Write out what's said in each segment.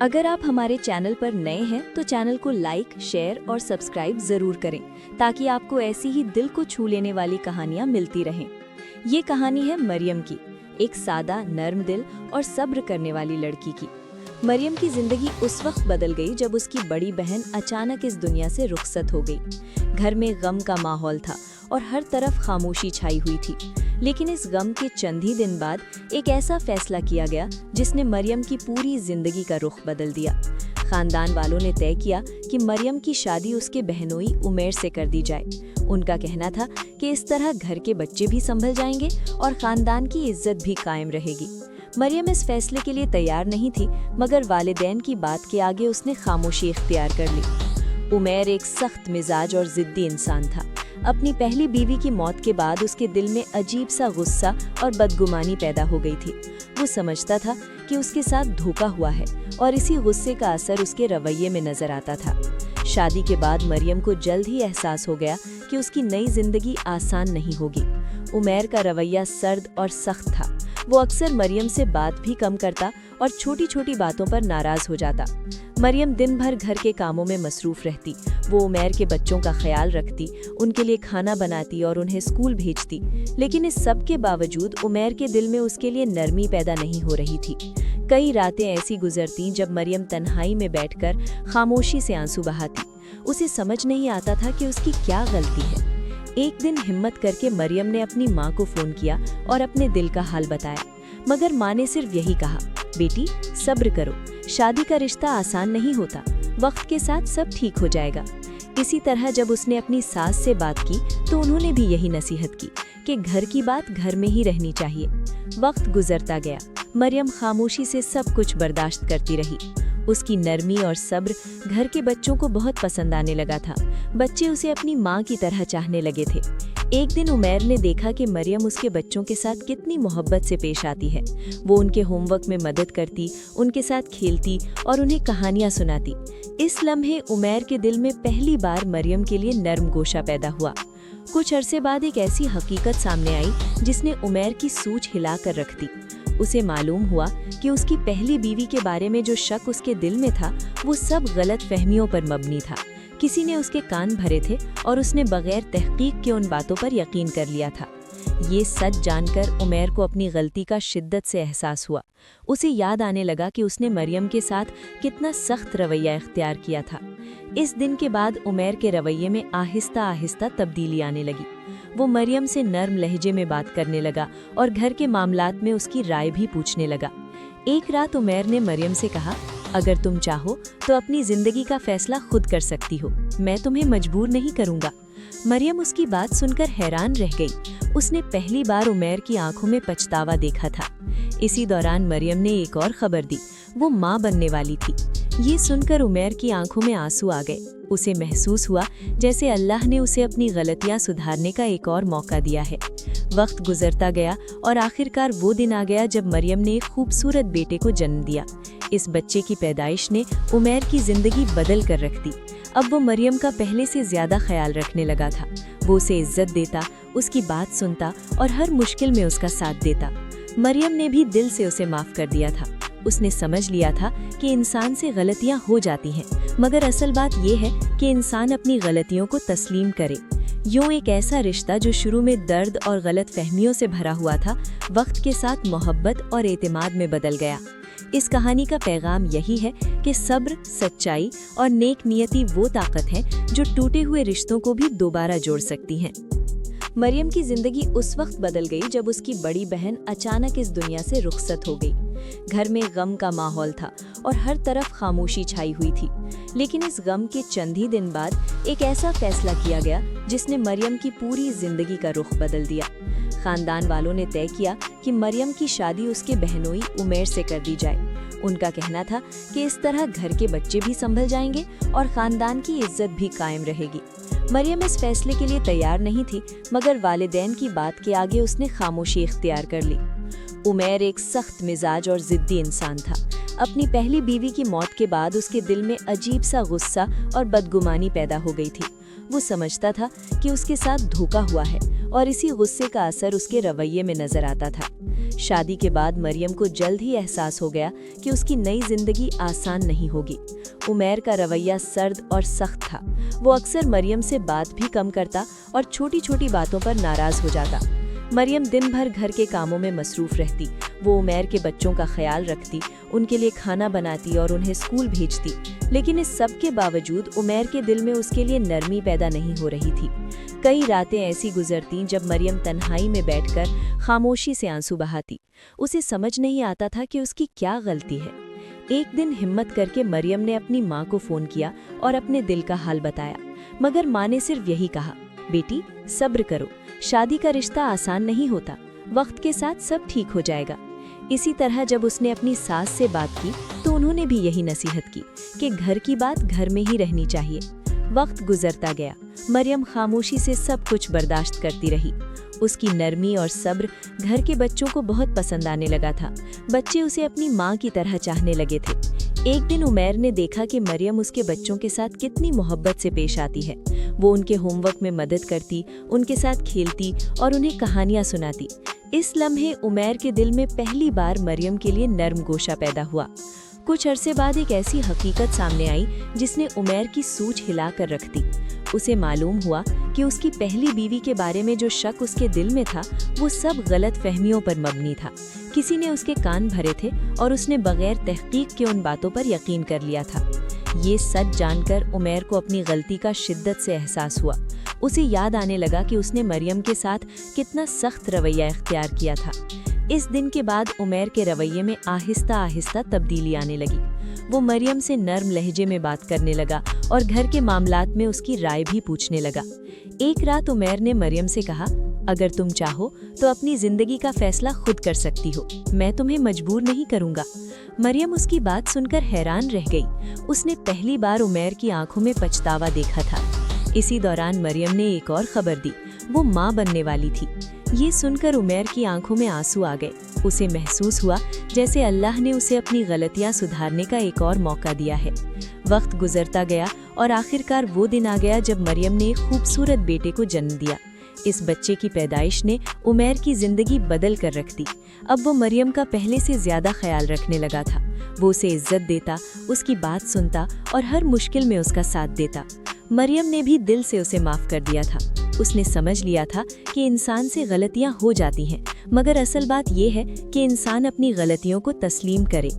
अगर आप हमारे चैनल पर नए हैं तो चैनल को लाइक, शेयर और सब्सक्राइब जरूर करें ताकि आपको ऐसी ही दिल को छू लेने वाली कहानियां मिलती रहें। ये कहानी है मरियम की, एक सादा, नर्म दिल और सब्र करने वाली लड़की की। मरियम की जिंदगी उस वक्त बदल गई जब उसकी बड़ी बहन अचानक इस दुनिया से रुखसत हो गई। घर में गम का माहौल था और हर तरफ खामोशी छाई हुई थी। लेकिन इस गम के चंद ही दिन बाद एक ऐसा फैसला किया गया जिसने मरियम की पूरी जिंदगी का रुख बदल दिया। खानदान वालों ने तय किया कि मरियम की शादी उसके बहनोई उमेर से कर दी जाए। उनका कहना था कि इस तरह घर के बच्चे भी संभल जाएंगे और खानदान की इज्जत भी कायम रहेगी। मरियम इस फैसले के लिए तैयार नहीं थी, मगर वालिदैन की बात के आगे उसने खामोशी इख्तियार कर ली। उमेर एक सख्त मिजाज और जिद्दी इंसान था। अपनी पहली बीवी की मौत के बाद उसके दिल में अजीब सा गुस्सा और बदगुमानी पैदा हो गई थी। वो समझता था कि उसके साथ धोखा हुआ है और इसी गुस्से का असर उसके रवैये में नजर आता था। शादी के बाद मरियम को जल्द ही एहसास हो गया कि उसकी नई जिंदगी आसान नहीं होगी। उमेर का रवैया सर्द और सख्त था। वो अक्सर मरियम से बात भी कम करता और छोटी छोटी बातों पर नाराज हो जाता। मरियम दिन भर घर के कामों में मसरूफ रहती। वो उमेर के बच्चों का ख्याल रखती, उनके लिए खाना बनाती और उन्हें स्कूल भेजती। लेकिन इस सब के बावजूद उमेर के दिल में उसके लिए नरमी पैदा नहीं हो रही थी। कई रातें ऐसी गुजरती जब मरियम तन्हाई में बैठकर खामोशी से आंसू बहाती। उसे समझ नहीं आता था कि उसकी क्या गलती है। एक दिन हिम्मत करके मरियम ने अपनी माँ को फोन किया और अपने दिल का हाल बताया। मगर माँ ने सिर्फ यही कहा, बेटी सब्र करो, शादी का रिश्ता आसान नहीं होता, वक्त के साथ सब ठीक हो जाएगा। इसी तरह जब उसने अपनी सास से बात की तो उन्होंने भी यही नसीहत की कि घर की बात घर में ही रहनी चाहिए। वक्त गुजरता गया। मरियम खामोशी से सब कुछ बर्दाश्त करती रही। उसकी नरमी और सब्र घर के बच्चों को बहुत पसंद आने लगा था। बच्चे उसे अपनी माँ की तरह चाहने लगे थे। एक दिन उमेर ने देखा कि मरियम उसके बच्चों के साथ कितनी मोहब्बत से पेश आती है। वो उनके होमवर्क में मदद करती, उनके साथ खेलती और उन्हें कहानियाँ सुनाती। इस लम्हे उमेर के दिल में पहली बार मरियम के लिए नर्म गोशा पैदा हुआ। कुछ अरसे बाद एक ऐसी हकीकत सामने आई जिसने उमेर की सूझ हिला कर रख दी। उसे मालूम हुआ कि उसकी पहली बीवी के बारे में जो शक उसके दिल में था वो सब गलत फहमियों पर मबनी था। किसी ने उसके कान भरे थे और उसने बगैर तहकीक के उन बातों पर यकीन कर लिया था। ये सच जानकर उमेर को अपनी गलती का शिद्दत से एहसास हुआ। उसे याद आने लगा कि उसने मरियम के साथ कितना सख्त रवैया इख्तियार किया था। इस दिन के बाद उमेर के रवैये में आहिस्ता आहिस्ता तब्दीली आने लगी। वो मरियम से नर्म लहजे में बात करने लगा और घर के मामलात में उसकी राय भी पूछने लगा। एक रात उमेर ने मरियम से कहा, अगर तुम चाहो तो अपनी जिंदगी का फैसला खुद कर सकती हो, मैं तुम्हें मजबूर नहीं करूंगा। मरियम उसकी बात सुनकर हैरान रह गई। उसने पहली बार उमेर की आंखों में पछतावा देखा था। इसी दौरान मरियम ने एक और खबर दी, वो माँ बनने वाली थी। ये सुनकर उमेर की आंखों में आंसू आ गए। उसे महसूस हुआ जैसे अल्लाह ने उसे अपनी गलतियां सुधारने का एक और मौका दिया है। वक्त गुजरता गया और आखिरकार वो दिन आ गया जब मरियम ने एक खूबसूरत बेटे को जन्म दिया। इस बच्चे की पैदाइश ने उमेर की जिंदगी बदल कर रख दी। अब वो मरियम का पहले से ज्यादा ख्याल रखने लगा था। वो उसे इज्जत देता, उसकी बात सुनता और हर मुश्किल में उसका साथ देता। मरियम ने भी दिल से उसे माफ कर दिया था। उसने समझ लिया था कि इंसान से गलतियां हो जाती हैं, मगर असल बात ये है कि इंसान अपनी गलतियों को तस्लीम करे। यूं एक ऐसा रिश्ता जो शुरू में दर्द और गलत फहमियों से भरा हुआ था, वक्त के साथ मोहब्बत और एतमाद में बदल गया। इस कहानी का पैगाम यही है कि सब्र, सच्चाई और नेक नियति वो ताकत है जो टूटे हुए रिश्तों को भी दोबारा जोड़ सकती हैं। मरियम की जिंदगी उस वक्त बदल गई जब उसकी बड़ी बहन अचानक इस दुनिया से रुखसत हो गई। घर में गम का माहौल था और हर तरफ खामोशी छाई हुई थी। लेकिन इस गम के चंद ही दिन बाद एक ऐसा फैसला किया गया जिसने मरियम की पूरी जिंदगी का रुख बदल दिया। खानदान वालों ने तय किया कि मरियम की शादी उसके बहनोई उमेर से कर दी जाए। उनका कहना था कि इस तरह घर के बच्चे भी संभल जाएंगे और खानदान की इज्जत भी कायम रहेगी। मरियम इस फैसले के लिए तैयार नहीं थी, मगर वालिदैन की बात के आगे उसने खामोशी इख्तियार कर ली। उमेर एक सख्त मिजाज और जिद्दी इंसान था। अपनी पहली बीवी की मौत के बाद उसके दिल में अजीब सा गुस्सा और बदगुमानी पैदा हो गई थी। वो समझता था कि उसके साथ धोखा हुआ है और इसी गुस्से का असर उसके रवैये में नजर आता था। शादी के बाद मरियम को जल्द ही एहसास हो गया कि उसकी नई जिंदगी आसान नहीं होगी। उमैर का रवैया सर्द और सख्त था। वो अक्सर मरियम से बात भी कम करता और छोटी छोटी बातों पर नाराज हो जाता। मरियम दिन भर घर के कामों में मसरूफ रहती। वो उमैर के बच्चों का ख्याल रखती, उनके लिए खाना बनाती और उन्हें स्कूल भेजती। लेकिन इस सब के बावजूद उमैर के दिल में उसके लिए नरमी पैदा नहीं हो रही थी। कई रातें ऐसी गुजरतीं जब मरियम तन्हाई में बैठकर खामोशी से आंसू बहाती। उसे समझ नहीं आता था कि उसकी क्या गलती है। एक दिन हिम्मत करके मरियम ने अपनी माँ को फ़ोन किया और अपने दिल का हाल बताया, मगर माँ ने सिर्फ यही कहा, बेटी सब्र करो, शादी का रिश्ता आसान नहीं होता, वक्त के साथ सब ठीक हो जाएगा। इसी तरह जब उसने अपनी सास से बात की तो उन्होंने भी यही नसीहत की कि घर की बात घर में ही रहनी चाहिए। वक्त गुजरता गया, मरियम खामोशी से सब कुछ बर्दाश्त करती रही। उसकी नरमी और सब्र घर के बच्चों को बहुत पसंद आने लगा था। बच्चे उसे अपनी माँ की तरह चाहने लगे थे। एक दिन उमैर ने देखा कि मरियम उसके बच्चों के साथ कितनी मोहब्बत से पेश आती है। वो उनके होमवर्क में मदद करती, उनके साथ खेलती और उन्हें कहानियाँ सुनाती। इस लम्हे उमैर के दिल में पहली बार मरियम के लिए नर्म गोशा पैदा हुआ। कुछ अरसे बाद एक ऐसी हकीकत सामने आई जिसने उमैर की सूझ हिला कर रख दी। उसे मालूम हुआ कि उसकी पहली बीवी के बारे में जो शक उसके दिल में था वो सब गलत फहमियों पर मबनी था। किसी ने उसके कान भरे थे और उसने बगैर तहकीक के उन बातों पर यकीन कर लिया था। ये सच जानकर उमैर को अपनी गलती का शिद्दत से एहसास हुआ। उसे याद आने लगा कि उसने मरियम के साथ कितना सख्त रवैया इख्तियार किया था। इस दिन के बाद उमैर के रवैये में आहिस्ता आहिस्ता तब्दीली आने लगी। वो मरियम से नर्म लहजे में बात करने लगा और घर के मामलात में उसकी राय भी पूछने लगा। एक रात उमैर ने मरियम से कहा, अगर तुम चाहो तो अपनी जिंदगी का फैसला खुद कर सकती हो, मैं तुम्हें मजबूर नहीं करूंगा। मरियम उसकी बात सुनकर हैरान रह गई। उसने पहली बार उमैर की आंखों में पछतावा देखा था। इसी दौरान मरियम ने एक और खबर दी, वो माँ बनने वाली थी। ये सुनकर उमैर की आंखों में आंसू आ गए। उसे महसूस हुआ जैसे अल्लाह ने उसे अपनी गलतियां सुधारने का एक और मौका दिया है। वक्त गुजरता गया और आखिरकार वो दिन आ गया जब मरियम ने एक खूबसूरत बेटे को जन्म दिया। इस बच्चे की पैदाइश ने उमैर की जिंदगी बदल कर रख दी। अब वो मरियम का पहले से ज्यादा ख्याल रखने लगा था। वो उसे इज्जत देता, उसकी बात सुनता और हर मुश्किल में उसका साथ देता। मरियम ने भी दिल से उसे माफ कर दिया था। उसने समझ लिया था कि इंसान से गलतियां हो जाती हैं, मगर असल बात यह है कि इंसान अपनी गलतियों को तस्लीम करे।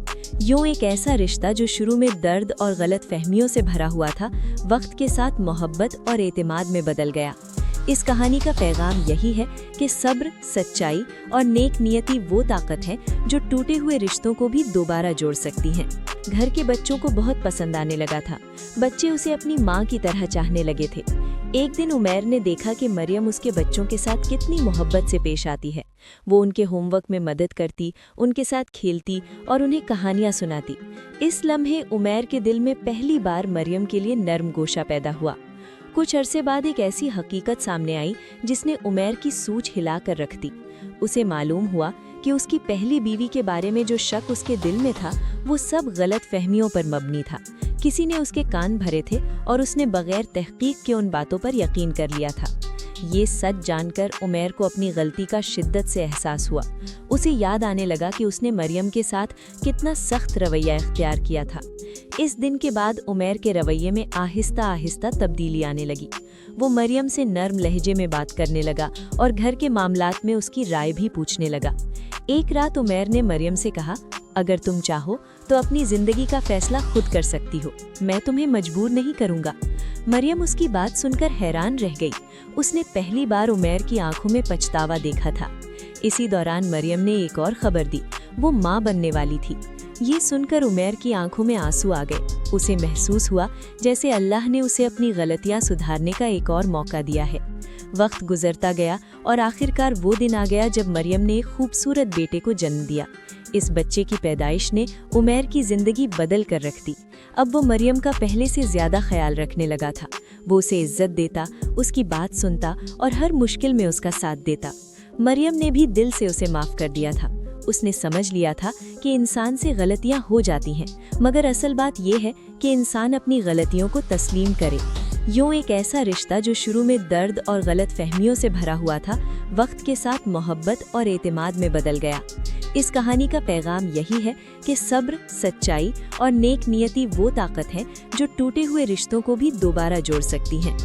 यूं एक ऐसा रिश्ता जो शुरू में दर्द और गलत फहमियों से भरा हुआ था, वक्त के साथ मोहब्बत और एतमाद में बदल गया। इस कहानी का पैगाम यही है कि सब्र, सच्चाई और नेक नियति वो ताकत है जो टूटे हुए रिश्तों को भी दोबारा जोड़ सकती हैं। घर के बच्चों को बहुत पसंद आने लगा था। बच्चे उसे अपनी माँ की तरह चाहने लगे थे। एक दिन उमैर ने देखा कि मरियम उसके बच्चों के साथ कितनी मोहब्बत से पेश आती है। वो उनके होमवर्क में मदद करती, उनके साथ खेलती और उन्हें कहानियाँ सुनाती। इस लम्हे उमैर के दिल में पहली बार मरियम के लिए नर्म गोशा पैदा हुआ। कुछ अरसे बाद एक ऐसी हकीकत सामने आई जिसने उमैर की सूझ हिला कर रख दी। उसे मालूम हुआ कि उसकी पहली बीवी के बारे में जो शक उसके दिल में था वो सब गलत फहमियों पर मबनी था। किसी ने उसके कान भरे थे और उसने बगैर तहकीक के उन बातों पर यकीन कर लिया था। ये सच जानकर उमैर को अपनी गलती का शिद्दत से एहसास हुआ। उसे याद आने लगा कि उसने मरियम के साथ कितना सख्त रवैया इख्तियार किया था। इस दिन के बाद उमैर के रवैये में आहिस्ता आहिस्ता तब्दीली आने लगी। वो मरियम से नर्म लहजे में बात करने लगा और घर के मामलात में उसकी राय भी पूछने लगा। एक रात उमैर ने मरियम से कहा, अगर तुम चाहो तो अपनी जिंदगी का फैसला खुद कर सकती हो, मैं तुम्हें मजबूर नहीं करूंगा। मरियम उसकी बात सुनकर हैरान रह गई। उसने पहली बार उमैर की आंखों में पछतावा देखा था। इसी दौरान मरियम ने एक और खबर दी, वो माँ बनने वाली थी। ये सुनकर उमैर की आंखों में आंसू आ गए। उसे महसूस हुआ जैसे अल्लाह ने उसे अपनी गलतियां सुधारने का एक और मौका दिया है। वक्त गुजरता गया और आखिरकार वो दिन आ गया जब मरियम ने एक खूबसूरत बेटे को जन्म दिया। इस बच्चे की पैदाइश ने उमैर की जिंदगी बदल कर रख दी। अब वो मरियम का पहले से ज्यादा ख्याल रखने लगा था। वो उसे इज्जत देता, उसकी बात सुनता और हर मुश्किल में उसका साथ देता। मरियम ने भी दिल से उसे माफ कर दिया था। उसने समझ लिया था कि इंसान से गलतियां हो जाती हैं, मगर असल बात यह है कि इंसान अपनी गलतियों को तस्लीम करे। यूं एक ऐसा रिश्ता जो शुरू में दर्द और गलत फहमियों से भरा हुआ था, वक्त के साथ मोहब्बत और एतमाद में बदल गया। इस कहानी का पैगाम यही है कि सब्र, सच्चाई और नेक नियति वो ताकत है जो टूटे हुए रिश्तों को भी दोबारा जोड़ सकती हैं।